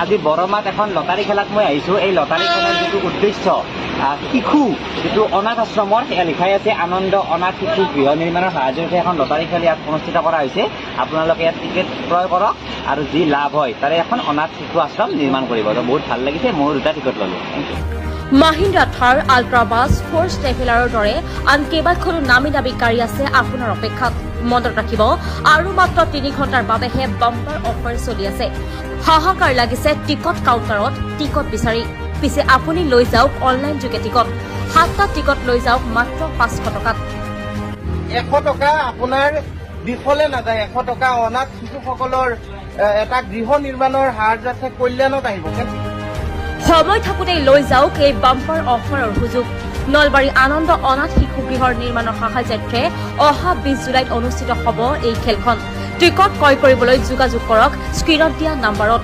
আজি বৰমাত এখন লটাৰী খেলাত মই আহিছোঁ। এই লটাৰী খেলাৰ যিটো উদ্দেশ্য শিশু যিটো অনাথ আশ্ৰমৰ সেয়া লিখাই আছে আনন্দ অনাথ শিশু গৃহ নিৰ্মাণৰ সাহায্যৰে এখন লটাৰী খেল ইয়াত অনুষ্ঠিত কৰা হৈছে। আপোনালোকে ইয়াত টিকেট ক্ৰয় কৰক আৰু যি লাভ হয় তাৰে এখন অনাথ শিশু আশ্ৰম নিৰ্মাণ কৰিব। বহুত ভাল লাগিছে, ময়ো 2টা টিকট ল'লোঁ। মাহিন্দ্ৰা থাৰ, আল্ট্ৰা বাছ, ফ'ৰ্চ ট্ৰেভেলাৰৰ দৰে আন কেইবাখনো নামী দামী গাড়ী আছে আপোনাৰ অপেক্ষাত। মনত ৰাখিব, আৰু মাত্ৰ 3 ঘণ্টাৰ বাবেহে বাম্পাৰ অফাৰ চলি আছে। হাহাকাৰ লাগিছে টিকট কাউণ্টাৰত টিকট বিচাৰি। পিছে আপুনি লৈ যাওক অনলাইন যোগে টিকট। 7টা টিকট লৈ যাওক মাত্ৰ 500 টকাত। 100 টকা আপোনাৰ বিফলে নাযায়। 100 টকা অনাথ শিশুসকলৰ এটা গৃহ নিৰ্মাণৰ সাহায্যে কল্যাণত আহিব। সময় থাকোঁতেই লৈ যাওক এই বাম্পাৰ অফাৰৰ সুযোগ। নলবাৰী আনন্দ অনাথ শিশু গৃহৰ নিৰ্মাণৰ সাহায্যাৰ্থে অহা 20 জুলাইত অনুষ্ঠিত হ'ব এই খেলখন। টিকট ক্ৰয় কৰিবলৈ যোগাযোগ কৰক স্ক্ৰীণত দিয়া নম্বৰত।